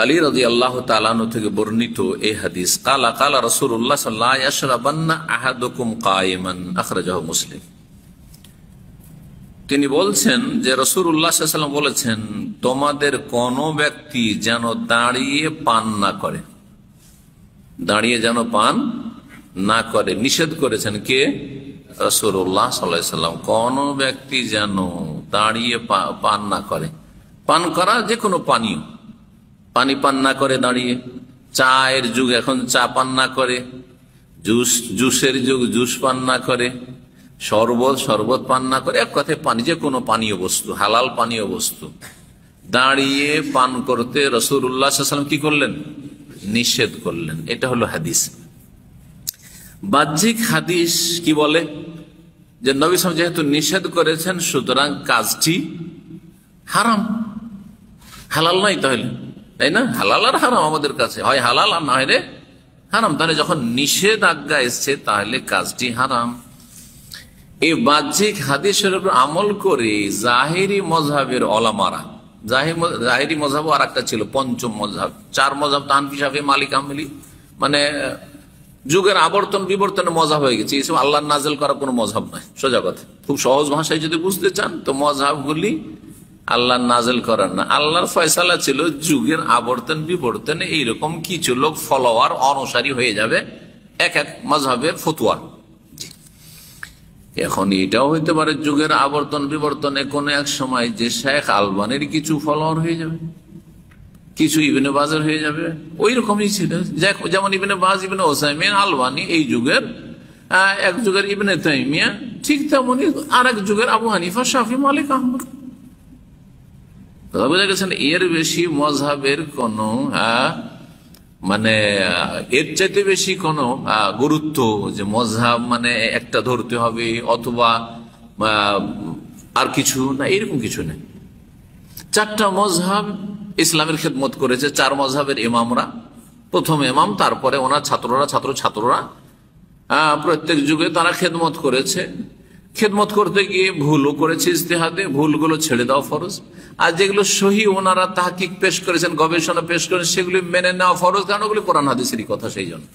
আলী রাদিয়াল্লাহু তাআলা আনহু থেকে বর্ণিত এই হাদিস, কালা কালা রাসূলুল্লাহ সাল্লাল্লাহু আলাইহি ওয়াসাল্লাম আহাদুকুম কায়িমান, আখরাজাহু মুসলিম। তিনি বলছেন যে রাসূলুল্লাহ সাল্লাল্লাহু আলাইহি ওয়াসাল্লাম বলেছেন, তোমাদের কোন ব্যক্তি যেন দাঁড়িয়ে পান না করে, দাঁড়িয়ে যেন পান না করে। নিষেধ করেছেন কে? রাসূলুল্লাহ সাল্লাল্লাহু আলাইহি ওয়াসাল্লাম। কোন ব্যক্তি যেন দাঁড়িয়ে পান না করে, পান করা যে কোনো পানীয়, পানি পান না করে দাঁড়িয়ে, চায়ের যুগ এখন চা পান না করে, জুসের যুগ জুস পান না করে, শরবত পান না করে, এক কথায় পানি যে কোনো পানীয় বস্তু, হালাল পানীয় বস্তু দাঁড়িয়ে পান করতে রাসূলুল্লাহ সাল্লাল্লাহু আলাইহি ওয়াসাল্লাম কি করলেন? নিষেধ করলেন। এটা হলো হাদিস। বাহ্যিক হাদিস কি বলে? যে নবী সাল্লাল্লাহু আলাইহি ওয়াসাল্লাম যেহেতু নিষেধ করেছেন, সুতরাং কাজটি হারাম, হালাল নয় তাহলে, তাই না? হালাল আর হারাম আমাদের কাছে, হয় হালাল আর না হয় হারাম। তাহলে যখন নিষেধ আজ্ঞা এসছে তাহলে কাজটি হারাম। এই বাহ্যিক হাদিসের উপর আমল করে জাহেরি মযহাবের ওলামারা, জাহেরি মযহাব আর একটা ছিল পঞ্চম মযহাব, চার মযহাব হানাফি, শাফিঈ, মালিক, হাম্বলি, মানে যুগের আবর্তন বিবর্তনের মযহাব হয়ে গেছে। এইসব আল্লাহ নাযিল করা কোনো মযহাব নয়, সোজা কথা। খুব সহজ ভাষায় যদি বুঝতে চান তো মযহাবগুলি আল্লাহ নাযিল করার না, আল্লাহর ফয়সালা ছিল যুগের আবর্তন বিবর্তনে এইরকম কিছু লোক ফলোয়ার, অনুসারী হয়ে যাবে এক এক মযহাবের ফতোয়া। এখন এটাও হইতে পারে যুগের আবর্তন বিবর্তনে কোন এক সময় যে শেখ আলবানির কিছু ফলোয়ার হয়ে যাবে, কিছু ইবনে বাজের হয়ে যাবে, ওই রকমই ছিল। যেমন ইবনে বাজ, ইবনে ওসাইমিন, আলবানি এই যুগের, এক যুগের ইবনে তাইমিয়া, ঠিক তেমনি আর এক যুগের আবু হানিফা, শাফি, মালিক, আহমদ। বুঝা গেছেন? এর বেশি মযহাবের কোন মানে এর চাইতে বেশি কোন গুরুত্ব যে মযহাব মানে একটা ধরতে হবে অথবা আর কিছু না, এরকম কিছু নেই। চারটা মযহাব ইসলামের খেদমত করেছে, চার মযহাবের ইমামরা, প্রথম ইমাম, তারপরে ওনার ছাত্ররা প্রত্যেক যুগে তারা খেদমত করেছে। খেদমত করতে গিয়ে ভুলও করেছে, ইজতিহাদে ভুলগুলো ছেড়ে দেওয়া ফরজ। আর যেগুলো সহি ওনারা তাহকিক পেশ করেছেন, গবেষণা পেশ করেছেন, সেগুলি মেনে নেওয়া ফরজ, কারণ ওগুলি কোরআন হাদিসেরই কথা। সেই জন্য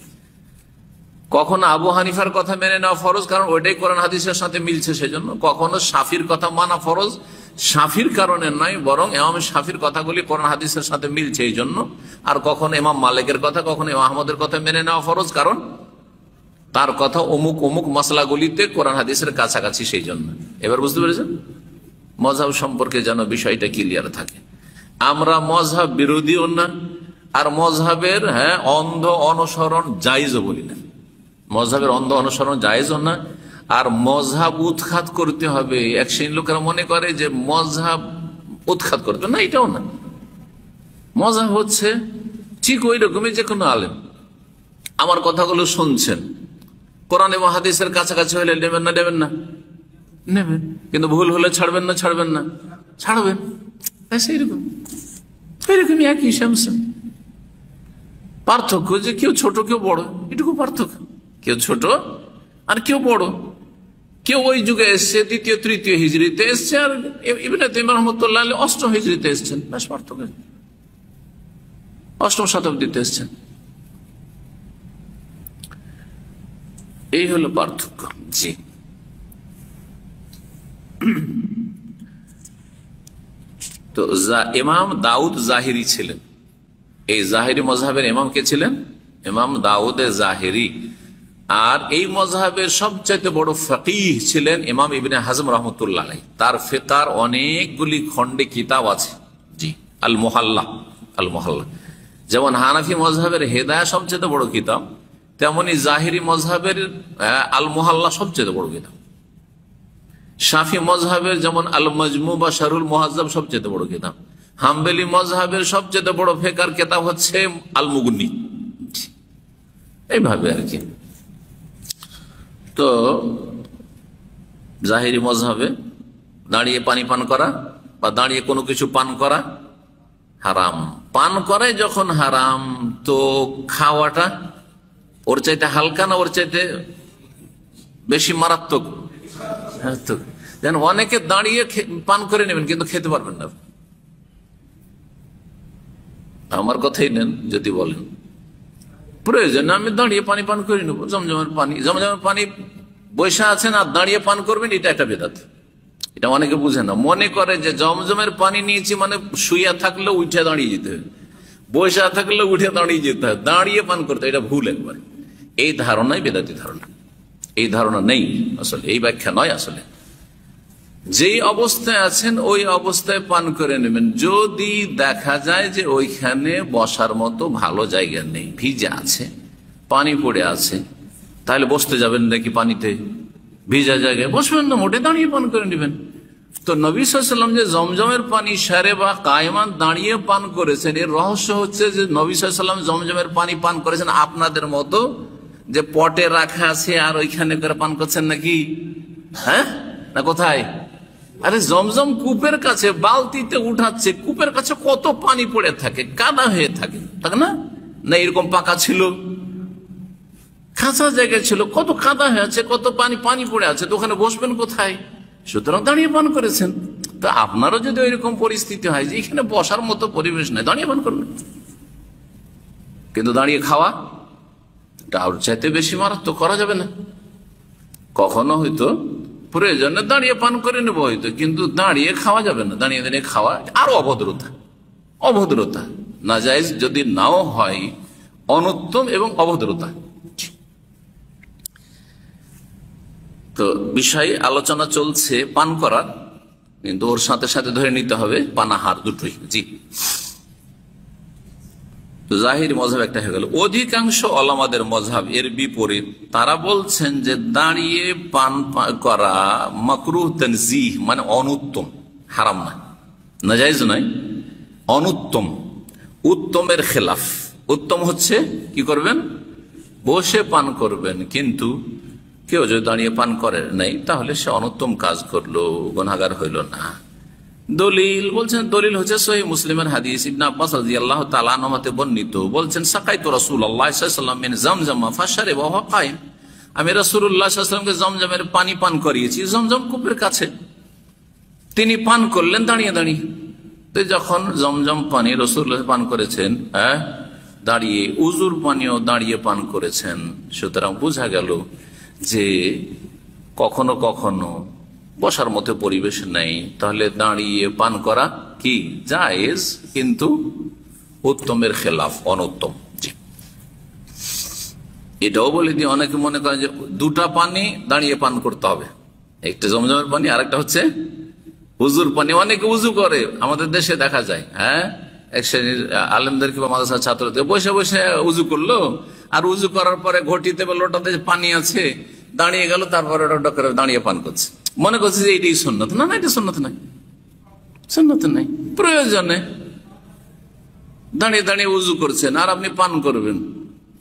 কখনো আবু হানিফার কথা মেনে নেওয়া ফরজ, কারণ ওইটাই কোরআন হাদিসের সাথে মিলছে, সেই জন্য। কখনো শাফির কথা মানা ফরজ, শাফির কারণে নয়, বরং ইমাম শাফির কথাগুলি কোরআন হাদিসের সাথে মিলছে এই জন্য। আর কখনো ইমাম মালিকের কথা, কখনো ইমাম আহমদের কথা মেনে নেওয়া ফরজ, কারণ তার কথা অমুক অমুক মাসলাগুলিতে কোরআন হাদিসের কাছাকাছি, সেই জন্য। এবার বুঝতে পেরেছেন? মযহাব সম্পর্কে যেন বিষয়টা ক্লিয়ার থাকে। আমরা মযহাব বিরোধীও না, আর মযহাবের অন্ধ অনুসরণ জায়েজও বলি না। মযহাবের অন্ধ অনুসরণ জায়েজও না, আর মযহাব উৎখাত করতে হবে। এক শ্রেণীর লোকেরা মনে করে যে মযহাব উৎখাত করতে, না, এটাও না। মযহাব হচ্ছে ঠিক ওই রকমই যে কোনো আলেম আমার কথাগুলো শুনছেন, কোরআন এবং হাদিসের কাছাকাছি হলে নেবেন না, নেবেন না, নেবেন, কিন্তু ভুল হলে ছাড়বেন না, ছাড়বেন না, ছাড়বেন। সেইরকম এরকমই একই স্যামসাং। পার্থক্য যে কেউ ছোট কেউ বড়, এটুকু পার্থক্য। কেউ ছোট আর কেউ বড়। কেউ ওই যুগে এসছে দ্বিতীয় তৃতীয় হিজরিতে এসছে, আর ইবনে তাইমিয়া রাহমাতুল্লাহ আলাইহি অষ্টম হিজরিতে এসছেন, ব্যাস পার্থক্য। অষ্টম শতাব্দীতে এসছেন, এই হলো পার্থক্য। জি, তো ইমাম দাউদ জাহিরি ছিলেন। এই জাহিরি মযহাবের ইমাম কে ছিলেন? ইমাম দাউদ জাহিরি। আর এই মযহাবের সবচেয়ে বড় ফকিহ ছিলেন ইমাম ইবনে হাজম রাহমাতুল্লাহ আলাইহি। তার ফিকহের অনেকগুলি খণ্ডে কিতাব আছে। জি, আল মুহাল্লা, আল মুহাল্লা। যেমন হানাফি মযহাবের হেদায়া সবচেয়ে বড় কিতাব, তেমনি জাহিরি মযহাবের আল মুহাল্লা সবচেয়ে বড় কিতাব। শাফি মযহাবের যেমন আল মাজমু বা শারহুল মুহাজ্জাব সবচেয়ে বড় কিতাব। হাম্বলি মযহাবের সবচেয়ে বড় ফিকহের কিতাব হচ্ছে আল মুগনি। এইভাবে আর কি। তো জাহিরি মযহাবে দাঁড়িয়ে পানি পান করা বা দাঁড়িয়ে কোনো কিছু পান করা হারাম। পান করাই যখন হারাম, তো খাওয়াটা ওর চাইতে হালকা না ওর চাইতে বেশি মারাত্মক? যেন অনেকে দাঁড়িয়ে পান করে নেবেন কিন্তু খেতে পারবেন না, আমার কথাই নেন, যদি বলেন প্রয়োজন আমি দাঁড়িয়ে পানি পান করে নেবো, জমজমের পানি বৈশা আছেন আর দাঁড়িয়ে পান করবেন, এটা একটা বেদাত। এটা অনেকে বুঝে না, মনে করে যে জমজমের পানি নিয়েছি মানে শুইয়া থাকলে উঠে দাঁড়িয়ে যেতে হবে, বৈশা থাকলে উঠে দাঁড়িয়ে যেতে হবে, দাঁড়িয়ে পান করতে, এটা ভুল একবার। এই ধারণাই বেদাতি ধারণা, এই ধারণা নেই আসলে, এই ব্যাখ্যা নয় আসলে। যেই অবস্থায় আছেন ওই অবস্থায় পান করে নেবেন। যদি দেখা যায় যে ওইখানে বসার মতো ভালো জায়গা নেই, ভিজা আছে, পানি পড়ে আছে, তাহলে বসতে যাবেন নাকি পানিতে? ভিজা জায়গায় বসবেন না, মোটে দাঁড়িয়ে পান করে নেবেন। তো নবী সাল্লাল্লাহু আলাইহি ওয়াসাল্লাম যে জমজমের পানি সারে বা কায়মান দাঁড়িয়ে পান করেছেন, এর রহস্য হচ্ছে যে নবী সাল্লাল্লাহু আলাইহি ওয়াসাল্লাম জমজমের পানি পান করেছেন আপনাদের মতো যে পটে রাখা আছে আর ওইখানে করে পান করছেন নাকি? হ্যাঁ না, কোথায়? আরে জমজম কূপের কাছে বালতিতে উঠাচ্ছে, কূপের কাছে কত পানি পড়ে থাকে, কাদা হয়ে থাকে, তাই না? না এরকম পাকা ছিল, খাঁচা জায়গা ছিল, কত কাদা হয়ে আছে, কত পানি পড়ে আছে, তো ওখানে বসবেন কোথায়? সুতরাং দাঁড়িয়ে পান করেছেন। তো আপনারও যদি ওইরকম পরিস্থিতি হয় যে এখানে বসার মতো পরিবেশ নেই, দাঁড়িয়ে পান করবেন। কিন্তু দাঁড়িয়ে খাওয়া আর চাইতে বেশি মারাত্মক করা যাবে না। কখনো হয়তো প্রয়োজনে দাঁড়িয়ে পান করে নেবো হয়তো, কিন্তু দাঁড়িয়ে খাওয়া যাবে না। দাঁড়িয়ে দাঁড়িয়ে খাওয়া আরো অভদ্রতা নাজায়েজ যদি নাও হয়, অনুত্তম এবং অভদ্রতা। তো বিষয় আলোচনা চলছে পান করার, কিন্তু ওর সাথে সাথে ধরে নিতে হবে পানাহার, দুটোই। জি, জাহির মজহাব একটা হয়ে গেল। অধিকাংশ ওলামাদের মজহাব এর বিপরীত, তারা বলছেন যে দাঁড়িয়ে পান করা মাকরুহ তানজিহ, মানে অনুত্তম, হারাম নয়, নাজায়েজ নয়, অনুত্তম। উত্তমের খেলাফ। উত্তম হচ্ছে কি করবেন? বসে পান করবেন, কিন্তু কেউ যদি দাঁড়িয়ে পান করে নাই তাহলে সে অনুত্তম কাজ করলো, গুনাহগার হইল না। দলিল বলছেন, দলিল হচ্ছে সহিহ মুসলিমের হাদিস, ইবনে আব্বাস রাদিয়াল্লাহু তাআলা আনহুতে বর্ণিত, বলছেন সাকাইতু রাসূলুল্লাহ সাল্লাল্লাহু আলাইহি ওয়াসাল্লাম মিন জামজাম ফাশারিবা ওয়া হুয়া কায়েম, আমি রাসূলুল্লাহ সাল্লাল্লাহু আলাইহি ওয়াসাল্লামকে জমজমের পানি পান করিয়েছি, জমজম কূপের কাছে, তিনি পান করলেন দাঁড়িয়ে দাঁড়িয়ে। তো যখন জমজম পানি রাসূলুল্লাহ পান করেছেন, দাঁড়িয়ে, উজুর পানিও দাঁড়িয়ে পান করেছেন, সুতরাং বোঝা গেল যে কখনো কখনো বসার মতো পরিবেশ নেই, তাহলে দাঁড়িয়ে পান করা কি জায়েজ, কিন্তু উত্তমের খেলাফ, অনুত্তম। এটাও বলে দিয়ে অনেকে মনে করেন যে দুটা পানি দাঁড়িয়ে পান করতে হবে, একটা জমজমের পানি আর একটা হচ্ছে উজুর পানি। অনেকে উজু করে, আমাদের দেশে দেখা যায়, এক শ্রেণীর আলেমদেরকে বা মাদ্রাসার ছাত্রদের বসে বসে উজু করলো, আর উজু করার পরে ঘটিতে বা লোটাতে পানি আছে, দাঁড়িয়ে গেল, তারপরে ওটা করে দাঁড়িয়ে পান করছে, মনে করছে যে এটাই সুন্নত। না, এটা সুন্নত নাই, সুন্নত নাই। প্রয়োজনে দাঁড়িয়ে দাঁড়িয়ে উজু করছেন আর আপনি পান করবেন,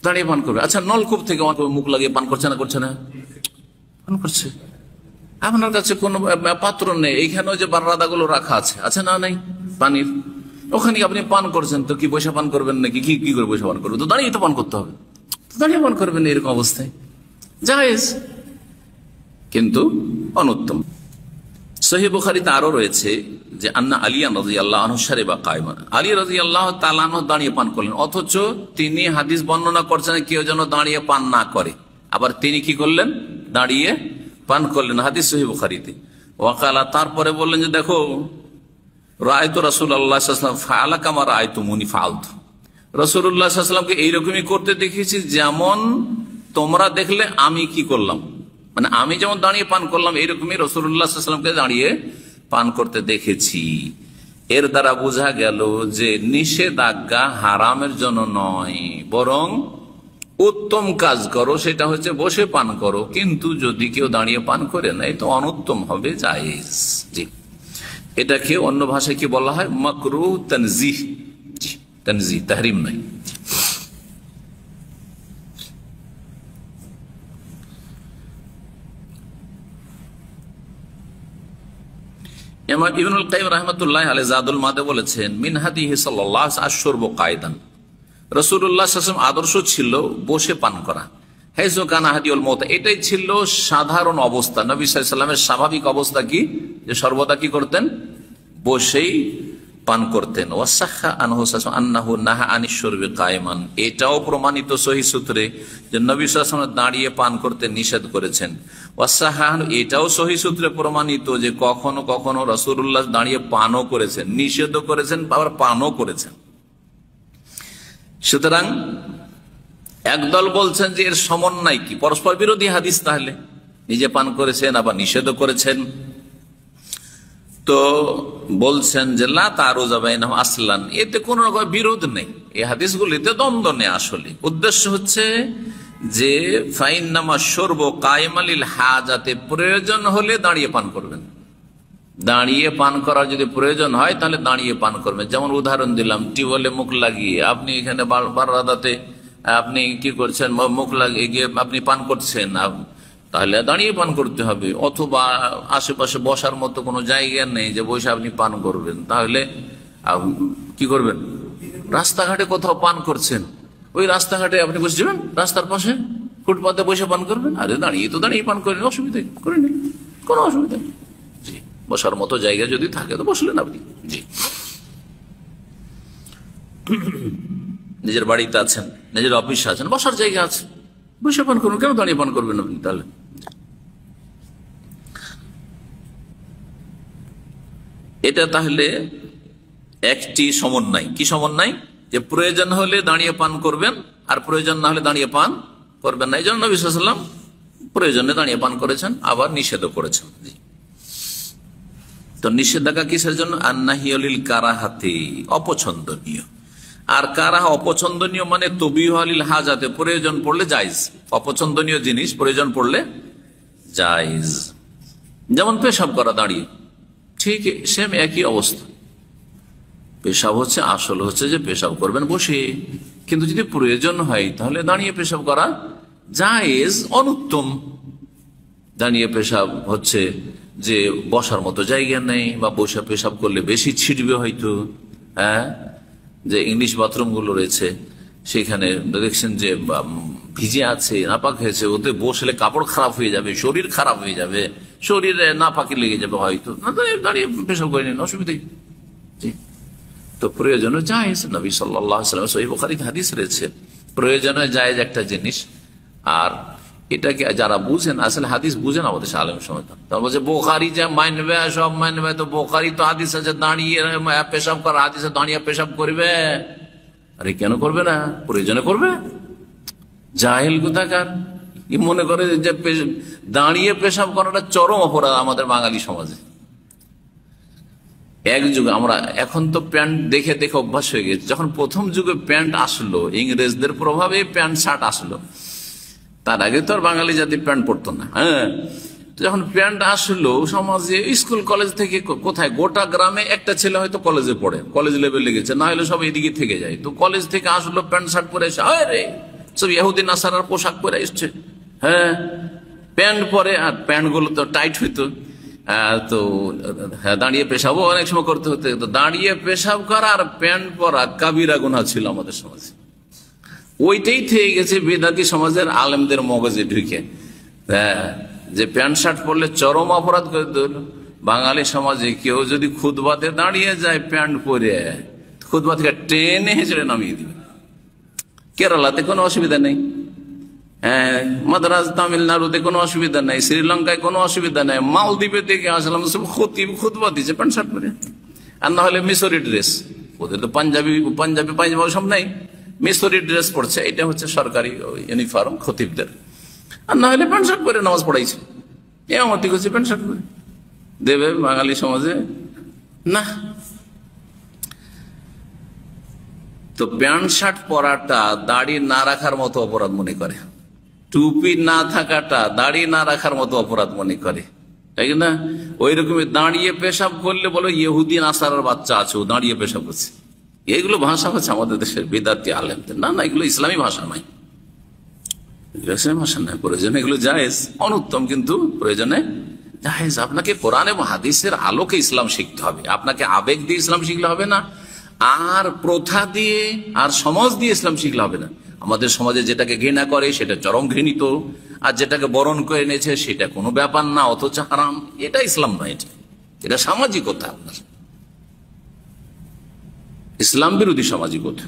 দাঁড়িয়ে পান করবেন। আচ্ছা, নলকূপ থেকে মুখ লাগিয়ে পান করছে না, করছে না? পান করছে। আপনার কাছে কোনো পাত্র নেই, এইখানেও যে বারাদা গুলো রাখা আছে, আছে না নেই পানির, ওখানে আপনি পান করছেন, তো কি পয়সা পান করবেন নাকি? কি করে পয়সা পান করবেন? তো দাঁড়িয়ে তো পান করতে হবে, দাঁড়িয়ে পান করবেন এরকম অবস্থায়, জায়েজ, কিন্তু অনুত্তম। সহিহ বুখারীতে আরো রয়েছে যে আন্না আলিয়া রাদিয়াল্লাহু আনহু শারিবা কায়মান, আলী রাদিয়াল্লাহু তাআলা আনহু দাঁড়িয়ে পান করলেন, অথচ তিনি হাদিস বর্ণনা করছেন কেউ যেন দাঁড়িয়ে পান না করে, আবার তিনি কি করলেন? দাঁড়িয়ে পান করলেন, হাদিস সহিহ বুখারীতে। ওয়াকালা, তারপরে বললেন যে দেখো, রাআইতু রাসূলুল্লাহ সাল্লাল্লাহু আলাইহি ওয়াসাল্লাম ফাআলা কামা রাআইতুমুনি ফাআলতু, রাসূলুল্লাহ সাল্লাল্লাহু আলাইহি ওয়াসাল্লামকে এইরকমই করতে দেখেছি যেমন তোমরা দেখলে আমি কি করলাম, মানে আমি যেমন দাঁড়িয়ে পান করলাম এইরকমই রাসূলুল্লাহ সাল্লাল্লাহু আলাইহি ওয়াসাল্লামকে দাঁড়িয়ে পান করতে দেখেছি। এর দ্বারা বোঝা গেল যে নিষেধাজ্ঞা হারামের জন্য নয়, বরং উত্তম কাজ করো, সেটা হচ্ছে বসে পান করো, কিন্তু যদি কেউ দাঁড়িয়ে পান করে না তো অনুত্তম হবে, জায়েজ। জি, এটাকে অন্য ভাষায় কি বলা হয়? মাকরুহ তানজিহ। জি, তানজিহ, তাহরিম নাই। ইবনুল কাইয়িম রাহমাতুল্লাহি আলাইহি যাদুল মাদে বলেছেন, মিন হাদিহি সাল্লাল্লাহু আলাইহি আশ-শুরবু কায়দান, রাসূলুল্লাহ সাল্লাল্লাহু আলাইহি ওয়াসাল্লাম আদর্শ ছিল বসে পান করা। হাইসু কানা হাদিউল মউত, এটাই ছিল সাধারণ অবস্থা, নবী সাল্লাল্লাহু আলাইহি ওয়াসাল্লামের স্বাভাবিক অবস্থা কি, যে সর্বদা কি করতেন? বসেই পান করতেন। ওয়াসাহা আনহু আন্নাহু নাহা আনিশ শুরবি কায়মান, এটাও প্রমাণিত সহিহ সূত্রে যে নবী সাল্লাল্লাহু আলাইহি ওয়াসাল্লাম দাঁড়িয়ে পান করতে নিষেধ করেছেন। ওয়াসাহা, এটাও সহিহ সূত্রে প্রমাণিত যে কখনো কখনো রাসূলুল্লাহ দাঁড়িয়ে পানও করেছেন, নিষেধও করেছেন, আবার পানও করেছেন। সুতরাং একদল বলছেন যে এর সমন্বয় কি, পরস্পর বিরোধী হাদিস, তাহলে নিজে পান করেছেন আবার নিষেধও করেছেন। তো বলছেন যে লা তারুযা বাইনাহুম আসলান, এতে কোন রকম বিরোধ নেই, এই হাদিসগুলিতে দ্বন্দ্ব নেই। আসলে উদ্দেশ্য হচ্ছে যে ফাইন্নামা শুরবু কায়মান লিল হাজাতে, প্রয়োজন হলে দাঁড়িয়ে পান করবেন, দাঁড়িয়ে পান করার যদি প্রয়োজন হয় তাহলে দাঁড়িয়ে পান করবেন। যেমন উদাহরণ দিলাম, টিউবওয়েলে মুখ লাগিয়ে আপনি এখানে বারাদাতে আপনি কি করছেন, মুখ লাগিয়ে গিয়ে আপনি পান করছেন, তাহলে দাঁড়িয়ে পান করতে হবে। অথবা আশেপাশে বসার মতো কোনো জায়গা নেই যে বসে আপনি পান করবেন, তাহলে কি করবেন, রাস্তাঘাটে কোথাও পান করছেন, ওই রাস্তাঘাটে আপনি বসে যাবেন, রাস্তার পাশে ফুটপাতে বসে পান করবেন, আরে দাঁড়িয়ে তো দাঁড়িয়ে পান করেন, অসুবিধা করে নিন, কোনো অসুবিধা নেই। জি, বসার মতো জায়গা যদি থাকে তো বসলেন আপনি। জি, নিজের বাড়িতে আছেন, নিজের অফিসে আছেন, বসার জায়গা আছে, বসে পান করুন, কেন দাঁড়িয়ে পান করবেন আপনি? তাহলে এটা তাহলে একটি সমন্বয়। কি সমন্বয়? যে প্রয়োজন হলে দাঁড়িয়ে পান করবেন আর প্রয়োজন না হলে দাঁড়িয়ে পান করবেন না। এই জন্য নবী সাল্লাল্লাহু আলাইহি ওয়াসাল্লাম প্রয়োজনে দাঁড়িয়ে পান করেছেন, আবার নিষেধও করেছেন। তো নিষেধাজ্ঞা কিসের জন্য? আন্নাহিয়লিল কারাহাতি, অপছন্দনীয়। আর কারাহা অপছন্দনীয় মানে তবিহালিল হাজাতে, প্রয়োজন পড়লে জায়েজ, অপছন্দনীয় জিনিস প্রয়োজন পড়লে জায়েজ। যেমন পেশাব করা দাঁড়িয়ে, ঠিক সেম একই অবস্থা। পেশাব হচ্ছে, আসল হচ্ছে যে পেশাব করবেন বসে, কিন্তু যদি প্রয়োজন হয় তাহলে দাঁড়িয়ে পেশাব করা জায়েজ, অনুত্তম। দাঁড়িয়ে পেশাব হচ্ছে যে বসার মতো জায়গা নেই, বা বসে পেশাব করলে বেশি ছিটবে হয়তো, হ্যাঁ, যে ইংলিশ বাথরুম গুলো রয়েছে সেখানে দেখছেন যে ভিজে আছে, নাপাক হয়েছে, ওতে বসলে কাপড় খারাপ হয়ে যাবে, শরীর খারাপ হয়ে যাবে, শরীরে নাপাকি লেগে যাবে হয়তো, না দাঁড়িয়ে পেশাব করে নিন, অসুবিধাই। তো প্রয়োজনে জায়েজ, নবী সাল্লাল্লাহু আলাইহি ওয়াসাল্লাম সহিহ বুখারীতে হাদিস রয়েছে, প্রয়োজনে জায়েজ একটা জিনিস। আর এটাকে যারা বুঝেন, আসলে হাদিস বুঝেন আমাদের আলেম সমাজ, তারা বলছে বুখারী যা মানবে সব মানবে, তো বুখারী তো হাদিস আছে দাঁড়িয়ে পেশাব করা, হাদিসে দাঁড়িয়ে পেশাব করবে, আরে কেন করবে না, প্রয়োজনে করবে। জাহেল কোথাকার, মনে করে যে দাঁড়িয়ে পেশাব করাটা চরম অপরাধ আমাদের বাঙালি সমাজে। এক যুগে আমরা, এখন তো প্যান্ট দেখে দেখে অভ্যাস হয়ে গেছে, যখন প্রথম যুগে প্যান্ট আসলো, ইংরেজদের প্রভাবে প্যান্ট শার্ট আসলো, তার আগে তো আর বাঙালি জাতি প্যান্ট পরতো না। হ্যাঁ, যখন প্যান্ট আসলো সমাজে, স্কুল কলেজ থেকে কোথায়, গোটা গ্রামে একটা ছেলে হয়তো কলেজে পড়ে, কলেজ লেভেলে গেছে, না হলে সব এদিকে থেকে যায়, তো কলেজ থেকে আসলো প্যান্ট শার্ট পরে এসে, আরে সব ইহুদি নাসারার পোশাক পরে এসছে। হ্যাঁ, প্যান্ট পরে, আর প্যান্ট গুলো তো টাইট হইতো, তো হ্যাঁ, দাঁড়িয়ে পেশাবও অনেক সময় করতে হতো। তো দাঁড়িয়ে পেশাব করা আর প্যান্ট পরা কাবিরা গুনাহ ছিল আমাদের সমাজে। ওইটাই থেকে গেছে বেদাতি সমাজের আলেমদের মগজে ঢুকে, হ্যাঁ, যে প্যান্ট শার্ট পরলে চরম অপরাধ করে দিল। বাঙালি সমাজে কেউ যদি খুতবাতে দাঁড়িয়ে যায় প্যান্ট পরে, খুতবা থেকে টেনে হেঁচড়ে নামিয়ে দিবে। কেরালাতে কোনো অসুবিধা নেই, হ্যাঁ, মাদ্রাজ তামিলনাড়ুতে কোনো অসুবিধা নাই, শ্রীলঙ্কায় কোনো অসুবিধা নাই, মালদ্বীপে থেকে আসলাম সব খুতবা দিচ্ছে প্যান্ট শার্ট পরে। আর না হলে মিশরি ড্রেস, ওদের তো পাঞ্জাবি পাঞ্জাবি সব নাই, মিশরি ড্রেস পড়ছে, এটা হচ্ছে সরকারি ইউনিফর্ম খতিবদের। আর না হলে প্যান্ট শার্ট পরে নামাজ পড়াইছে, এ আমতি করছে প্যান্ট শার্ট পরে দেবে বাঙালি সমাজে না। তো প্যান্ট শার্ট পরাটা দাড়ি না রাখার মতো অপরাধ মনে করে, টুপি না থাকাটা দাড়ি না রাখার মতো অপরাধ মনে করে, তাই না? ওই রকমই দাঁড়িয়ে পেশাব করলে বলো ইহুদি নাসারার বাচ্চা আছে, ও দাঁড়িয়ে পেশাব করছে। এইগুলো ভাষা হচ্ছে আমাদের দেশের বেদাতি আলেমদের, না না, এগুলো ইসলামী ভাষা নয়, ইসলামী ভাষা নয়। প্রয়োজনে এগুলো জায়েজ, অনুত্তম, কিন্তু প্রয়োজনে জায়েজ। আপনাকে কোরআন এবং হাদিসের আলোকে ইসলাম শিখতে হবে, আপনাকে আবেগ দিয়ে ইসলাম শিখলে হবে না, আর প্রথা দিয়ে আর সমাজ দিয়ে ইসলাম শিখলে হবে না। আমাদের সমাজে যেটাকে ঘৃণা করে সেটা চরম ঘৃণিত, আর যেটাকে বরণ করে নিয়েছে সেটা কোনো ব্যাপার না, অথচ হারাম। এটা ইসলাম নয়, এটা সামাজিকতা। আপনার ইসলাম বিরোধী সামাজিকতা।